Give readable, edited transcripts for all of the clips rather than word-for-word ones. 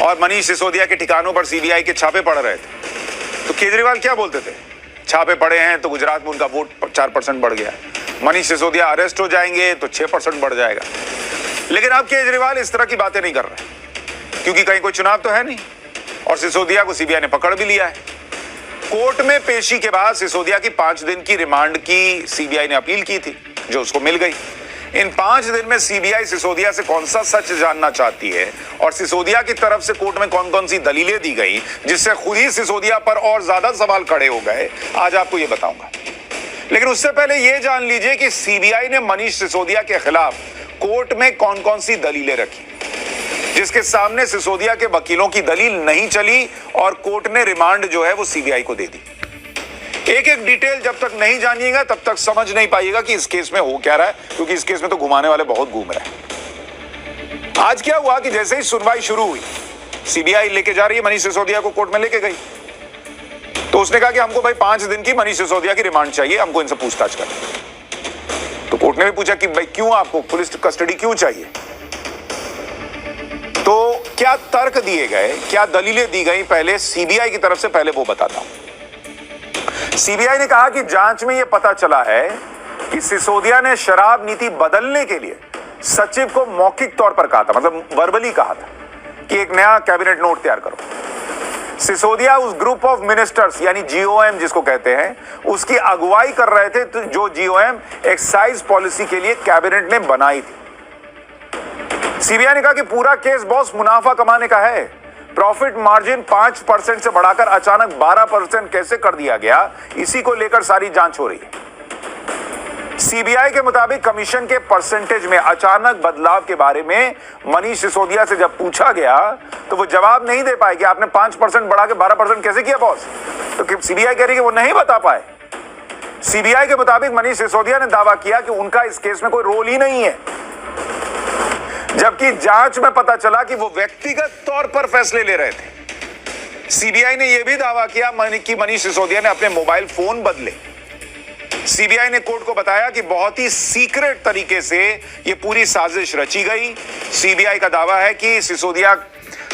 और मनीष सिसोदिया के ठिकानों पर सीबीआई के छापे पड़ रहे थे, तो केजरीवाल क्या बोलते थे? छापे पड़े हैं तो गुजरात में उनका वोट 4% बढ़ गया, मनीष सिसोदिया अरेस्ट हो जाएंगे तो 6% बढ़ जाएगा। लेकिन अब केजरीवाल इस तरह की बातें नहीं कर रहे, क्योंकि कहीं कोई चुनाव तो है नहीं और सिसोदिया को सीबीआई ने पकड़ भी लिया है। कोर्ट में पेशी के बाद सिसोदिया की 5 दिन की रिमांड की सीबीआई ने अपील की थी, जो उसको मिल गई। इन 5 दिन में सीबीआई सिसोदिया से कौन सा सच जानना चाहती है और सिसोदिया की तरफ से कोर्ट में कौन कौन सी दलीलें दी गई, जिससे खुद ही सिसोदिया पर और ज्यादा सवाल खड़े हो गए, आज आपको यह बताऊंगा। लेकिन उससे पहले यह जान लीजिए कि सीबीआई ने मनीष सिसोदिया के खिलाफ कोर्ट में कौन कौन सी दलीलें रखी, जिसके सामने सिसोदिया के वकीलों की दलील नहीं चली और कोर्ट ने रिमांड जो है वो सीबीआई को दे दी। एक एक डिटेल जब तक नहीं जानिएगा तब तक समझ नहीं पाइएगा कि इस केस में हो क्या रहा है, क्योंकि इस केस में तो घुमाने वाले बहुत घूम रहे हैं। आज क्या हुआ कि जैसे ही सुनवाई शुरू हुई, सीबीआई लेके जा रही है मनीष सिसोदिया को, कोर्ट में लेके गई, तो उसने कहा कि हमको भाई 5 दिन की मनीष सिसोदिया की रिमांड चाहिए, हमको इनसे पूछताछ करनी। तो कोर्ट ने भी पूछा कि भाई क्यों, आपको पुलिस कस्टडी क्यों चाहिए? तो क्या तर्क दिए गए, क्या दलीलें दी गई पहले सीबीआई की तरफ से, पहले वो बताता हूं। सीबीआई ने कहा कि जांच में यह पता चला है कि सिसोदिया ने शराब नीति बदलने के लिए सचिव को मौखिक तौर पर कहा था, मतलब वर्बली कहा था कि एक नया कैबिनेट नोट तैयार करो। सिसोदिया उस ग्रुप ऑफ मिनिस्टर्स यानी जीओएम जिसको कहते हैं, उसकी अगुवाई कर रहे थे, तो जो जीओएम एक्साइज पॉलिसी के लिए कैबिनेट ने बनाई थी। सीबीआई ने कहा कि पूरा केस बॉस मुनाफा कमाने का है। प्रॉफिट मार्जिन 5% से बढ़ाकर अचानक 12% कैसे कर दिया गया, इसी को लेकर सारी जांच हो रही है। सीबीआई के मुताबिक कमीशन के परसेंटेज में अचानक बदलाव के बारे में मनीष सिसोदिया से जब पूछा गया तो वो जवाब नहीं दे पाए कि आपने 5% बढ़ा के 12% कैसे किया बॉस। तो सीबीआई कह रही है कि वो नहीं बता पाए। सीबीआई के मुताबिक मनीष सिसोदिया ने दावा किया कि उनका इस केस में कोई रोल ही नहीं है, जबकि जांच में पता चला कि वो व्यक्तिगत तौर पर फैसले ले रहे थे। सीबीआई ने यह भी दावा किया कि मनीष सिसोदिया ने अपने मोबाइल फोन बदले। सीबीआई ने कोर्ट को बताया कि बहुत ही सीक्रेट तरीके से यह पूरी साजिश रची गई। सीबीआई का दावा है कि सिसोदिया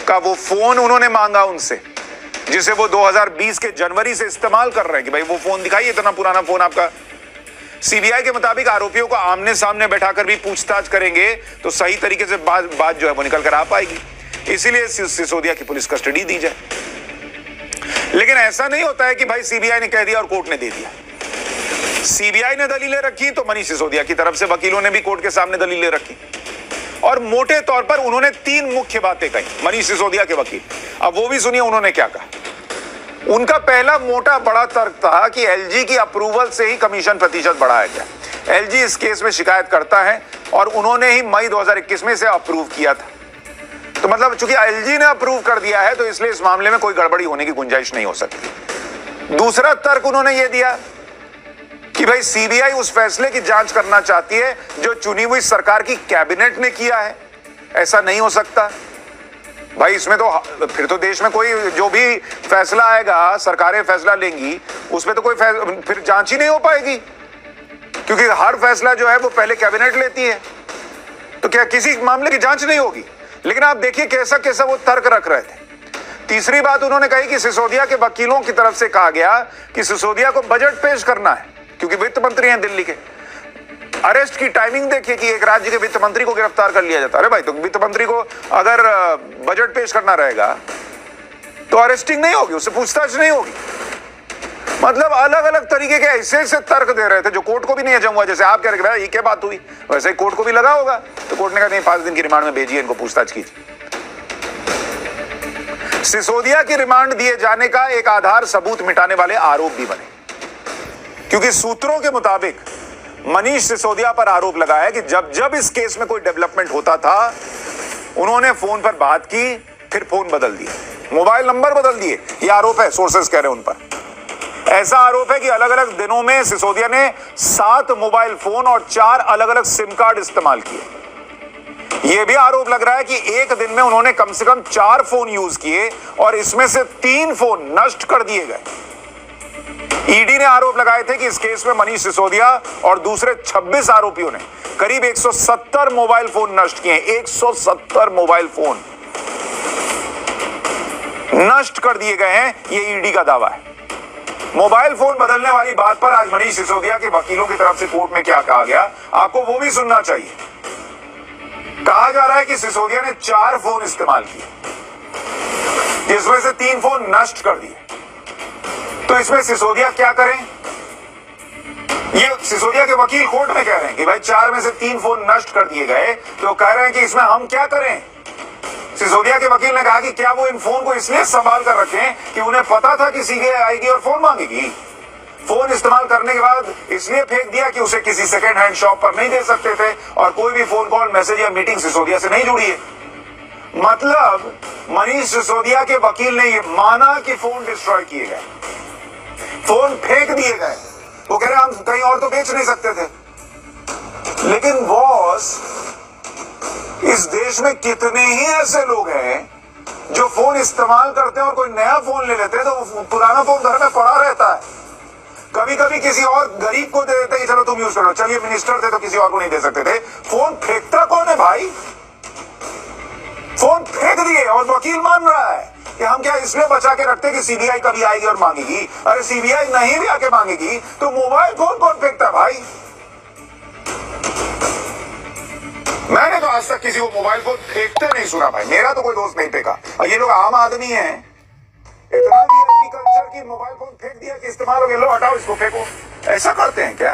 का वो फोन उन्होंने मांगा उनसे, जिसे वो 2020 के जनवरी से इस्तेमाल कर रहे हैं, कि भाई वो फोन दिखाइए, इतना पुराना फोन आपका। सीबीआई के मुताबिक आरोपियों को आमने सामने बैठाकर भी पूछताछ करेंगे तो सही तरीके से बात जो है वो निकल कर आ पाएगी, इसीलिए सिसोदिया की पुलिस कस्टडी दी जाए। लेकिन ऐसा नहीं होता है कि भाई सीबीआई ने कह दिया और कोर्ट ने दे दिया। सीबीआई ने दलीलें रखी तो मनीष सिसोदिया की तरफ से वकीलों ने भी कोर्ट के सामने दलीलें रखी, और मोटे तौर पर उन्होंने 3 मुख्य बातें कही मनीष सिसोदिया के वकील। अब वो भी सुनिए उन्होंने क्या कहा। उनका पहला मोटा बड़ा तर्क था कि एलजी की अप्रूवल से ही कमीशन प्रतिशत बढ़ाया गया। एलजी इस केस में शिकायत करता है और उन्होंने ही मई 2021 में इसे अप्रूव किया था। तो मतलब चूंकि एलजी ने अप्रूव कर दिया है तो इसलिए इस मामले में कोई गड़बड़ी होने की गुंजाइश नहीं हो सकती। दूसरा तर्क उन्होंने यह दिया कि भाई सीबीआई उस फैसले की जांच करना चाहती है जो चुनी हुई सरकार की कैबिनेट ने किया है। ऐसा नहीं हो सकता भाई, इसमें तो फिर तो देश में कोई जो भी फैसला आएगा, सरकारें फैसला लेंगी, उसमें तो कोई फिर जांच ही नहीं हो पाएगी, क्योंकि हर फैसला जो है वो पहले कैबिनेट लेती है, तो क्या किसी मामले की जांच नहीं होगी। लेकिन आप देखिए कैसा कैसा वो तर्क रख रहे थे। तीसरी बात उन्होंने कही कि सिसोदिया के वकीलों की तरफ से कहा गया कि सिसोदिया को बजट पेश करना है, क्योंकि वित्त मंत्री हैं दिल्ली के। अरेस्ट की टाइमिंग देखिए कि एक राज्य के वित्त मंत्री को गिरफ्तार कर लिया जाता है। अरे भाई, तो वित्त मंत्री को अगर बजट पेश करना रहेगा तो अरेस्टिंग नहीं होगी, उससे पूछताछ नहीं होगी। मतलब अलग अलग तरीके के ऐसे ऐसे तर्क दे रहे थे जो कोर्ट को भी नहीं हजम हुआ। जैसे आप कह रहे हैं ये क्या बात हुई, वैसे ही कोर्ट को भी लगा होगा। तो कोर्ट ने कहा नहीं, 5 दिन की रिमांड में भेजिए, इनको पूछताछ कीजिए। सिसोदिया की रिमांड दिए जाने का एक आधार सबूत मिटाने वाले आरोप भी बने, क्योंकि सूत्रों के मुताबिक मनीष सिसोदिया पर आरोप लगाया कि जब जब इस केस में कोई डेवलपमेंट होता था उन्होंने फोन पर बात की, फिर फोन बदल दिए, मोबाइल नंबर बदल दिए। यह आरोप है, सोर्सेस कह रहे हैं उन पर। ऐसा आरोप है कि अलग अलग दिनों में सिसोदिया ने 7 मोबाइल फोन और 4 अलग अलग सिम कार्ड इस्तेमाल किए। यह भी आरोप लग रहा है कि एक दिन में उन्होंने कम से कम 4 फोन यूज किए और इसमें से 3 फोन नष्ट कर दिए गए। ईडी ने आरोप लगाए थे कि इस केस में मनीष सिसोदिया और दूसरे 26 आरोपियों ने करीब 170 मोबाइल फोन नष्ट किए। 170 मोबाइल फोन। नष्ट कर दिए गए हैं, ये ईडी का दावा है। मोबाइल फोन बदलने वाली बात पर आज मनीष सिसोदिया के वकीलों की तरफ से कोर्ट में क्या कहा गया, आपको वो भी सुनना चाहिए। कहा जा रहा है कि सिसोदिया ने 4 फोन इस्तेमाल किए, जिसमें से 3 फोन नष्ट कर दिए। तो इसमें सिसोदिया क्या करें? ये सिसोदिया के वकील कोर्ट में कह रहे हैं कि भाई 4 में से 3 फोन नष्ट कर दिए गए, तो कह रहे हैं कि इसमें हम क्या करें? सिसोदिया के वकील ने कहा कि क्या वो इन फोन को इसलिए संभाल कर रखें कि उन्हें पता था कि सीबीआई आएगी और फोन मांगेगी। फोन इस्तेमाल करने के बाद इसलिए फेंक दिया कि उसे किसी सेकेंड हैंड शॉप पर नहीं दे सकते थे, और कोई भी फोन कॉल, मैसेज या मीटिंग सिसोदिया से नहीं जुड़ी है। मतलब मनीष सिसोदिया के वकील ने यह माना कि फोन डिस्ट्रॉय किए गए, फोन फेंक दिए गए। वो कह रहे हम कहीं और तो बेच नहीं सकते थे। लेकिन बॉस, इस देश में कितने ही ऐसे लोग हैं जो फोन इस्तेमाल करते हैं और कोई नया फोन ले लेते हैं तो वो पुराना फोन घर में पड़ा रहता है। कभी कभी किसी और गरीब को दे देते कि चलो तुम यूज करो। चलिए मिनिस्टर थे तो किसी और को नहीं दे सकते थे। फोन फेंकता कौन है भाई? फोन फेंक दिए और वकील मान रहा है कि हम क्या इसलिए बचा के रखते कि सीबीआई कभी आएगी और मांगेगी। अरे सीबीआई नहीं भी आके मांगेगी तो मोबाइल फोन कौन फेंकता भाई? मैंने तो आज तक किसी को मोबाइल फोन फेंकते नहीं सुना भाई। मेरा तो कोई दोस्त नहीं फेंका। और ये लोग आम आदमी हैं, इतना भी कल्चर की मोबाइल फोन फेंक दिया कि इस्तेमाल हो गया, लो हटाओ इसको फेंको। ऐसा करते हैं क्या?